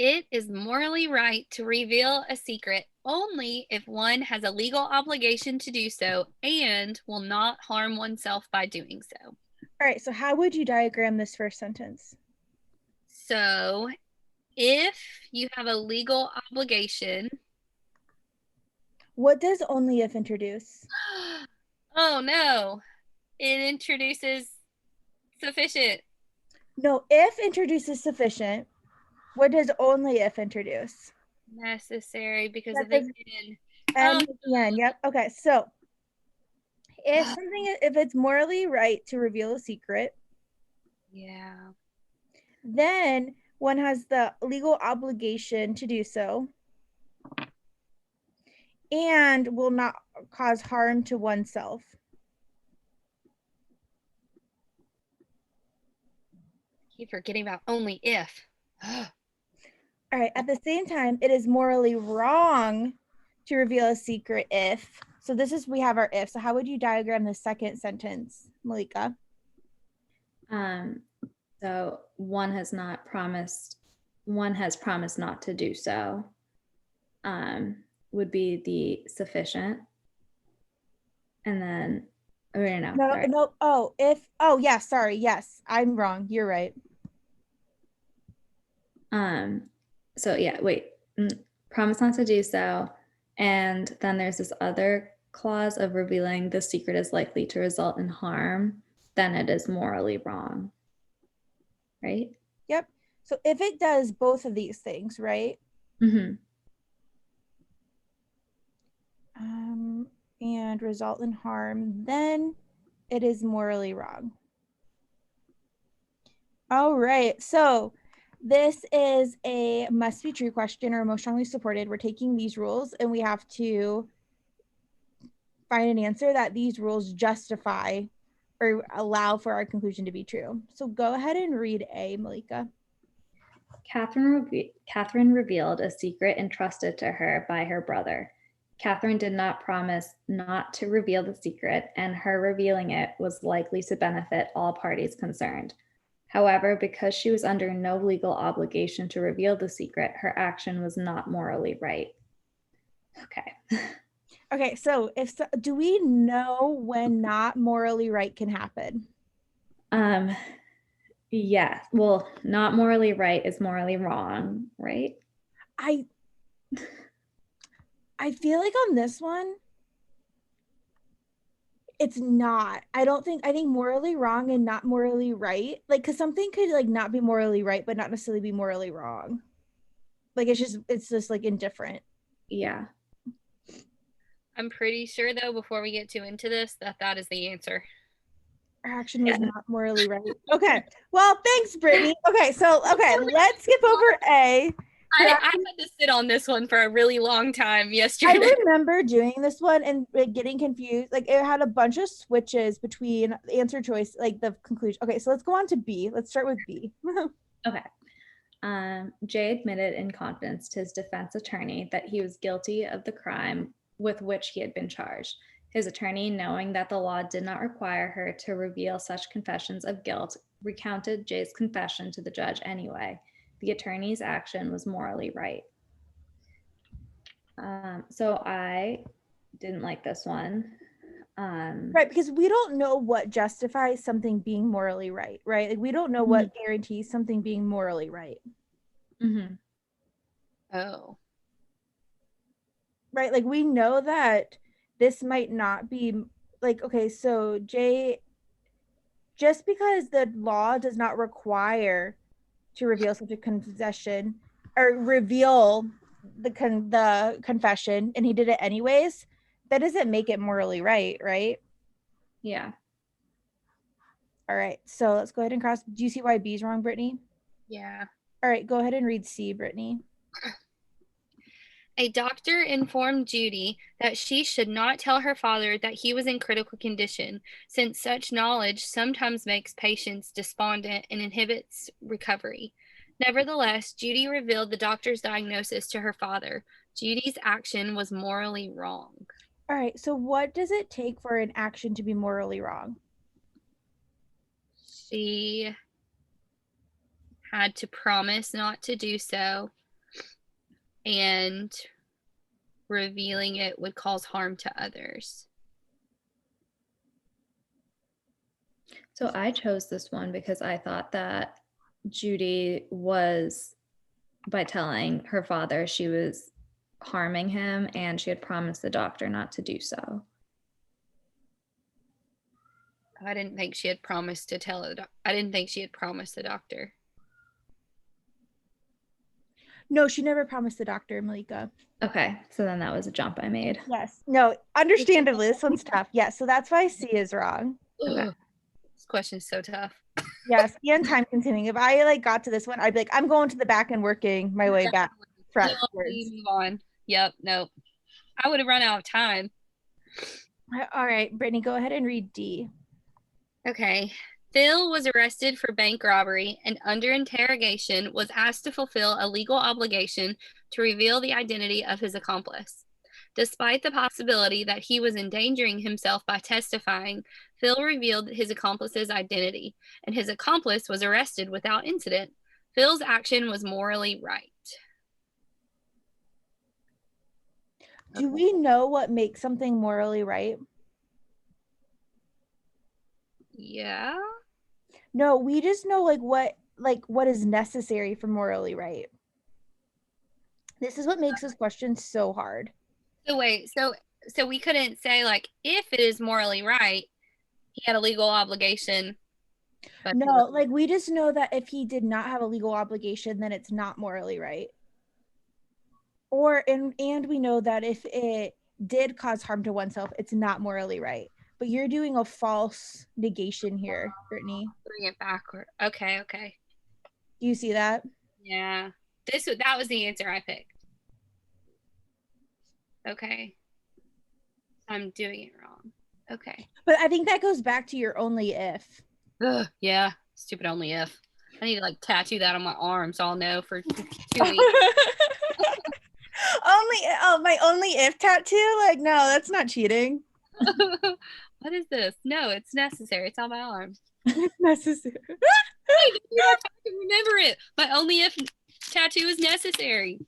It is morally right to reveal a secret only if one has a legal obligation to do so and will not harm oneself by doing so. All right, so how would you diagram this first sentence? So, if you have a legal obligation, What does only if introduce? oh no, it introduces sufficient. No, if introduces sufficient. What does only if introduce? Necessary because That of says again. and Oh, at the end. Yep. Okay. So if it's morally right to reveal a secret, yeah. then one has the legal obligation to do so and will not cause harm to oneself. Keep forgetting about only if. All right. At the same time, it is morally wrong to reveal a secret if. So this is we have our if. So how would you diagram the second sentence, Malika? Um, so one has promised not to do so. Would be the sufficient. And then, oh, no, No, sorry. no. Oh, if. Oh, yeah. Sorry. Yes, I'm wrong. You're right. So yeah, wait, promise not to do so. And then there's this other clause of revealing the secret is likely to result in harm, then it is morally wrong. Right? Yep. So if it does both of these things, right? Mm-hmm. And result in harm, then it is morally wrong. All right. So this is a must be true question or most strongly supported. We're taking these rules and we have to find an answer that these rules justify or allow for our conclusion to be true. So go ahead and read A, Malika. Catherine revealed a secret entrusted to her by her brother. Catherine did not promise not to reveal the secret, and her revealing it was likely to benefit all parties concerned. However, because she was under no legal obligation to reveal the secret, her action was not morally right. Okay. Okay, so do we know when not morally right can happen? Yeah. Well, not morally right is morally wrong, right? I feel like on this one, it's not. I think morally wrong and not morally right. Like, cause something could like not be morally right, but not necessarily be morally wrong. Like it's just like indifferent. Yeah. I'm pretty sure, though, before we get too into this, that is the answer. Our action was Yeah. not morally right. Okay. Well, thanks, Brittany. Okay, let's skip over A. I had to sit on this one for a really long time yesterday. I remember doing this one and getting confused. Like it had a bunch of switches between the answer choice, like the conclusion. Okay, so let's go on to B. Let's start with B. Okay. Jay admitted in confidence to his defense attorney that he was guilty of the crime with which he had been charged. His attorney, knowing that the law did not require her to reveal such confessions of guilt, recounted Jay's confession to the judge anyway. The attorney's action was morally right. So I didn't like this one. Right, because we don't know what justifies something being morally right, right? Like we don't know what guarantees something being morally right. Mm-hmm. Oh. Right, like we know that this might not be like okay, so Jay, just because the law does not require to reveal such a confession or reveal the confession and he did it anyways, that doesn't make it morally right, right? Yeah. All right, so let's go ahead and cross. Do you see why B is wrong, Brittany? Yeah. All right, go ahead and read C, Brittany. A doctor informed Judy that she should not tell her father that he was in critical condition, since such knowledge sometimes makes patients despondent and inhibits recovery. Nevertheless, Judy revealed the doctor's diagnosis to her father. Judy's action was morally wrong. All right, so what does it take for an action to be morally wrong? She had to promise not to do so. and revealing it would cause harm to others. So I chose this one because I thought that Judy was, by telling her father, she was harming him, and she had promised the doctor not to do so. I didn't think she had promised to tell the I didn't think she had promised the doctor. No, she never promised the doctor, Malika. Okay, so then that was a jump I made. Yes. No, understandably, this one's tough. Yes, so that's why C is wrong. Okay. This question is so tough. Yes, and time consuming. If I like got to this one, I'd be like, I'm going to the back and working my way back frontwards. Move on. Yep. Nope. I would have run out of time. All right, Brittany, go ahead and read D. Okay. Phil was arrested for bank robbery and under interrogation was asked to fulfill a legal obligation to reveal the identity of his accomplice. Despite the possibility that he was endangering himself by testifying, Phil revealed his accomplice's identity, and his accomplice was arrested without incident. Phil's action was morally right. Do we know what makes something morally right? Yeah. No, we just know what is necessary for morally right. This is what makes this question so hard. So wait, so we couldn't say like if it is morally right, he had a legal obligation. But no, like we just know that if he did not have a legal obligation, then it's not morally right. And we know that if it did cause harm to oneself, it's not morally right. But you're doing a false negation here, Brittany. Bring it backward. Okay. Do you see that? Yeah. That was the answer I picked. Okay. I'm doing it wrong. Okay. But I think that goes back to your only if. Ugh, yeah. Stupid only if. I need to like tattoo that on my arm so I'll know for 2 weeks. My only if tattoo? Like, no, that's not cheating. What is this? No, it's necessary. It's on my arm. It's necessary. I can remember it. My only if tattoo is necessary.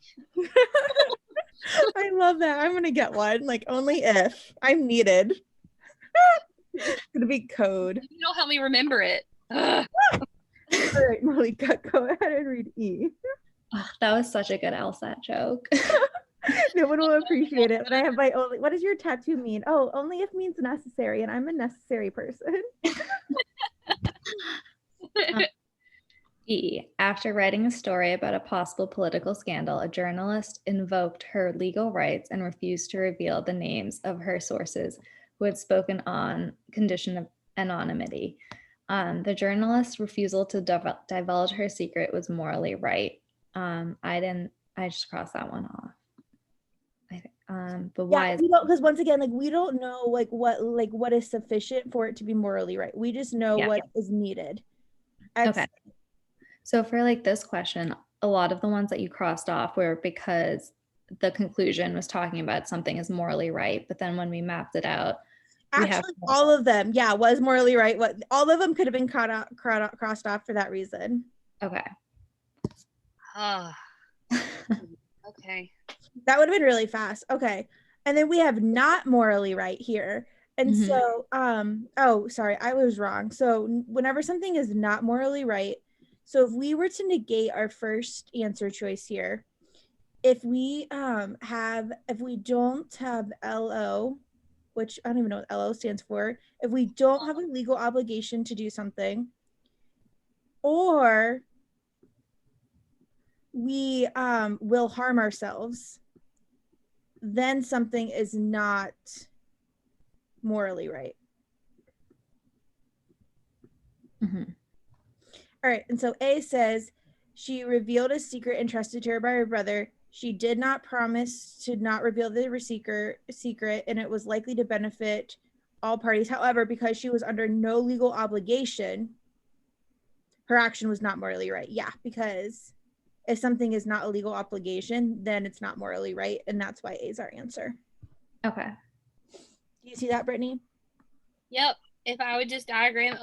I love that. I'm gonna get one. Like, only if I'm needed. It's gonna be code. You don't help me remember it. All right, Malika, go ahead and read E. Oh, that was such a good LSAT joke. No one will appreciate it. But I have my only. What does your tattoo mean? Oh, only if means necessary, and I'm a necessary person. E. After writing a story about a possible political scandal, a journalist invoked her legal rights and refused to reveal the names of her sources who had spoken on condition of anonymity. The journalist's refusal to divulge her secret was morally right. I just crossed that one off. But why? Yeah, because once again, like we don't know what is sufficient for it to be morally right. We just know what is needed. Okay. So for like this question, a lot of the ones that you crossed off were because the conclusion was talking about something is morally right. But then when we mapped it out, actually all of them, was morally right. All of them could have been crossed off for that reason. Okay. Okay. That would have been really fast. Okay. And then we have not morally right here. And so, oh, sorry, I was wrong. So whenever something is not morally right, so if we were to negate our first answer choice here, if we don't have LO, which I don't even know what LO stands for, if we don't have a legal obligation to do something, or we will harm ourselves, then something is not morally right. All right, and so A says she revealed a secret entrusted to her by her brother. She did not promise to not reveal the secret, and it was likely to benefit all parties. However, because she was under no legal obligation, her action was not morally right. Yeah, because if something is not a legal obligation, then it's not morally right, and that's why A is our answer. Okay. Do you see that, Brittany? Yep. If I would just diagram